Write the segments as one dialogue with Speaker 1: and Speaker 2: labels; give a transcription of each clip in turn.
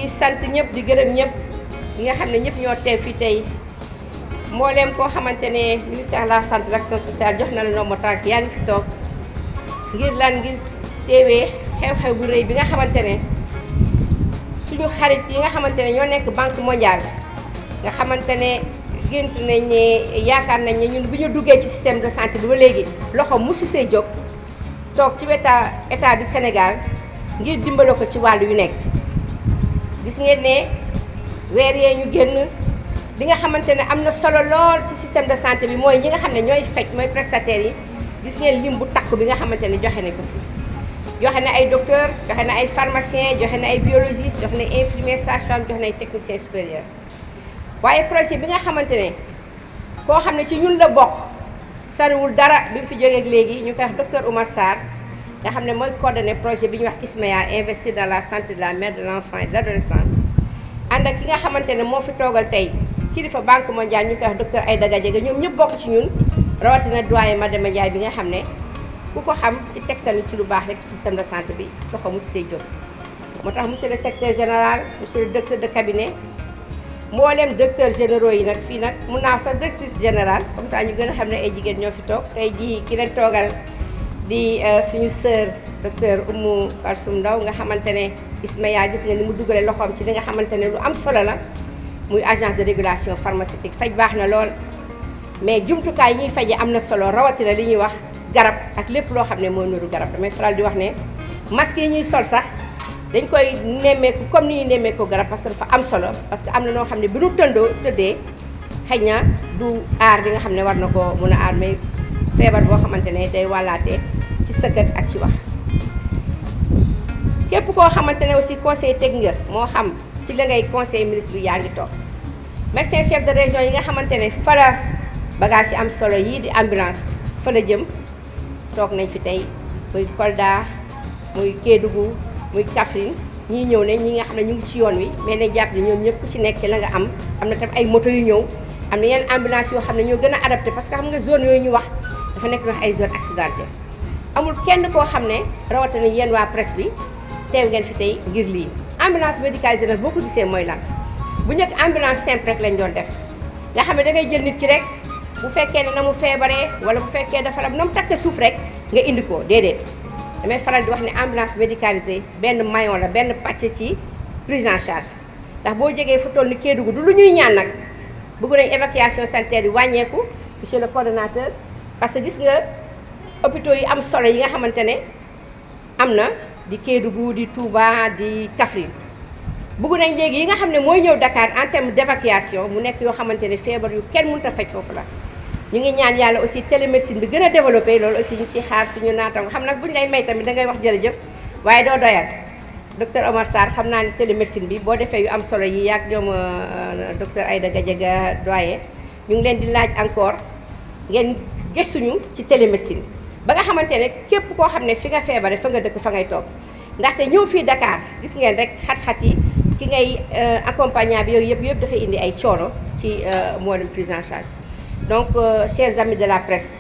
Speaker 1: di sant ñëpp di gërëm ñëpp ñi nga xam ne ñëpp ñoo teew fii tey mbooleem koo xamante ne ministère de la santé et de l'action sociale jox na la ndombo tànk yaa ngi fi toog ngir lan ngir teewee xew-xew bu rëy bi nga xamante ne suñu xarit yi nga xamante ne ñoo nekk banque mondiale nga xamante ne gént nañ ne yaakaar nañ ne ñun bu ñu duggee ci système de santé bi ba léegi loxo mosu see jóg toog ci état du Sénégal ngir dimbale ko ci wàllu yu nekk gis ngeen ne weer yee ñu génn li nga xamante ne am na solo lool ci système de santé bi mooy ñi nga xam ne ñooy faj mooy prestataires yi gis ngeen lim bu takku bi nga xamante ne joxe nañ ko si joxe na ay docteur joxe na ay pharmacien joxe na ay biologiste joxe na ay infirmier sage-femme joxe na ay technicien supérieur waaye projet bi nga xamante ne koo xam ne ci ñun la bokk soriwul dara bi mu fi jógee ak léegi ñu koy wax docteur Oumar Sarr nga xam ne mooy coordonné projet bi ñuy wax ISMEA investir dans la santé de la mère de l'enfant et de l'adolescent ànd ak ki nga xamante ne moo fi toogal tey kilifa banque mondiale ñu koy wax docteur Aïda Gadiaga ñoom ñëpp bokk ci ñun rawatina doyen Madema Ndiaye bi nga xam ne ku ko xam ci tegtal ci lu baax rek système de santé bi loxo mosu see jóg moo tax monsieur le secrétaire général monsieur le directeur de cabinet mboolem directeur généraux yi nag fii nag mun naa sax directrice générale comme ça ñu gën a xam ne ay jigéen ñoo fi toog tey jii ki leen toogal di suñu sœur docteur Oumou Kalsoum Ndaw nga xamante ne ISMEA gis nga ni mu dugalee loxoom ci li nga xamante ne lu am solo la muy agence de régulation pharmaceutique faj baax na lool mais jumtukaay yi ñuy faje am na solo rawatina li ñuy wax garab ak lépp loo xam ne moo nuru garab damay faral di wax ne masque yi ñuy sol sax dañ koy nemmeeku comme ni ñuy nemmeeku garab parce que dafa am solo parce que am na noo xam ne bu ñu tëddee xëy na du aar li nga xam ne war na ko mun a aar mais feebar boo xamante ne day wàllaatee ci sëkkat ak ci wax képp koo xamante ne aussi conseil technique nga moo xam ci la ngay conseil ministre bi yaa ngi toog médecin chef de région yi nga xamante ne fa la bagage yi am solo yii di ambulance fa la jëm toog nañ fi tey muy Kolda muy Kédougou muy Kaffrine ñii ñëw ne ñi nga xam ne ñu ngi ci yoon wi mais nañ jàpp ne ñoom ñëpp ku ci nekk ci la nga am na tam ay moto yu ñëw am na yenn ambulance yoo xam ne ñoo gën a adapté parce que xam nga zone yooyu ñu wax dafa nekk wax ay zone accidentée amul kenn koo xam ne rawatina yéen waa presse bi teew ngeen fi tey ngir lii ambulance médicalisée nag boo ko gisee mooy lan bu njëkk ambulance simple rek lañ doon def nga xam ne da ngay jël nit ki rek bu fekkee ne na mu feebaree wala bu fekkee dafa la na mu takkee suuf rek nga indi ko déedéet damay faral di wax ne ambulance médicalisée benn maillon la benn pàcc ci prise en charge ndax boo jógee fa toll ni Kédougou du lu ñuy ñaan nag bëgg nañ évacuation sanitaire yi wàññeeku monsieur le coordonnateur parce que gis nga hôpitaux yi am solo yi nga xamante ne am na di Kédougou di Touba di Kaffrine bëgg nañ léegi yi nga xam ne mooy ñëw Dakar en terme d'évacuation mu nekk yoo xamante ne feebar yu kenn mënut a faj foofu la ñu ngi ñaan yàlla aussi télémédecine bi gën a développé loolu aussi ñu ciy xaar suñu naataango xam nag bu ñu lay may tamit dangay wax jërëjëf waaye doo doyal docteur Oumar Sarr xam naa ne télémédecine bi boo defee yu am solo yi yaag ñoom docteur Aïda Gadiaga doyen ñu ngi leen di laaj encore ngeen gëstuñu ci télémédecine ba nga xamante ne képp koo xam ne fi nga feebare fa nga dëkk fa ngay toog ndaxte ñëw fii Dakar gis ngeen rek xat-xat yi ki ngay accompagnant bi yooyu yëpp dafay indi ay coono ci mboolem prise en charge donc chers amis de la presse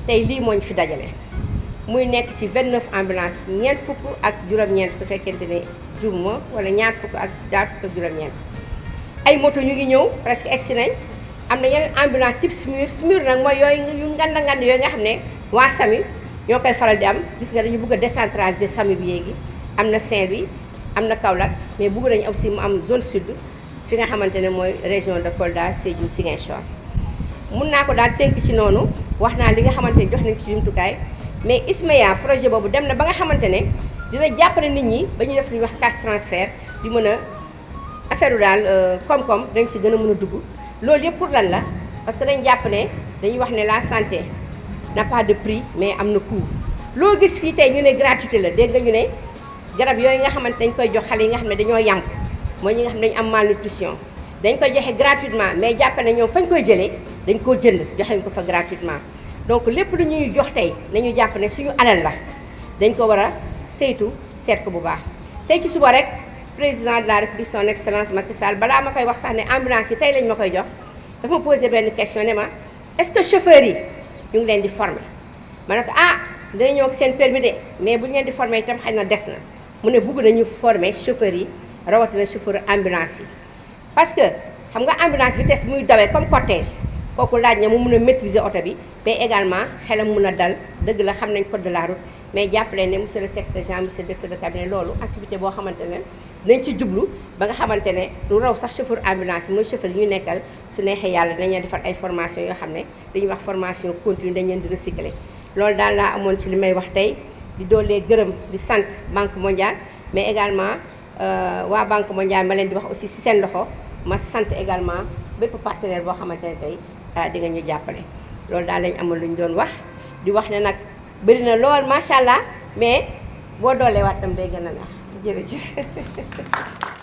Speaker 1: tey lii moo ñu fi dajale muy nekk ci 29 ambulances ñeent fukk ak juróom-ñeent su fekkente ne jumma wala ñaar fukk ak juróom-ñeent ay moto ñu ngi ñëw presque egsi nañ am na yeneen ambulance type SMUR nag mooy yooyu yu ngand yooyu nga xam ne waa SAMU ñoo koy faral di am gis nga dañu bëgg a décentraliser SAMU bi léegi am na Saint-Louis am na Kaolack mais bëgg nañu aussi mu am zone sud fi nga xamante ne mooy région de Kolda Sédhiou Ziguinchor mun naa ko daal tënk ci noonu wax naa li nga xamante ne jox nañ ci jumtukaay mais ISMEA projet boobu dem na ba nga xamante ne dina jàppale nit ñi ba ñu def lu ñuy wax cash transfert di mën a affaire daal koom-koom dañ si gën a mën a dugg loolu yëpp pour lan la parce que dañ jàpp ne dañuy wax ne la santé n'a pas de prix mais am na coût loo gis fii tey ñu ne gratuité la dégg nga ñu ne garab yooyu nga xamante dañ koy jox xale yi nga xam ne dañoo yàmp mooy ñi nga xam ne dañu am malnutrition dañ koy joxe gratuitement mais jàpp ne ñoom fañ koy jëlee dañ koo jënd joxe ko fa gratuitement donc lépp lu ñuy jox tey nañu jàpp ne suñu alal la dañ ko war a saytu seet ko bu baax tey ci suba rek président de la république son excellence Macky Sall balaa ma koy wax sax ne ambulance yi tey lañ ma koy jox dafa ma posé benn question ne ma est-ce que chauffeurs yi ñu ngi leen di former ma ne ko dinañ ñëw ak seen permis de mais bu ñu leen di former itam xëy na des na mu ne bëgg nañu former chauffeurs yi rawatina chauffeur ambulance yi parce que xam nga ambulance vitesse muy dawee comme cortège kooku laaj na mu mun a maîtriser oto bi mais également xelam mun a dal dëgg la xam nañ code de la route mais jàppale ne monsieur le secrétaire général monsieur le directeur de cabinet loolu activité boo xamante ne dañ ci jublu ba nga xamante ne lu raw sax chauffeur ambulance yi mooy chauffeur yi ñu nekkal su neexee yàlla dañ leen defal ay formation yoo xam ne dañuy wax formation continue dañ leen di recycler loolu daal laa amoon ci li may wax tey di doolee gërëm di sant Banque mondiale mais également waa Banque mondiale ma leen di wax aussi si seen loxo ma sant également bépp partenaire boo xamante ne tey di nga ñu jàppale loolu daal lañ amoon lu ñu doon wax di wax ne nag bëri na lool macha allah mais boo doolee waat tam day gën a neex jërëjëf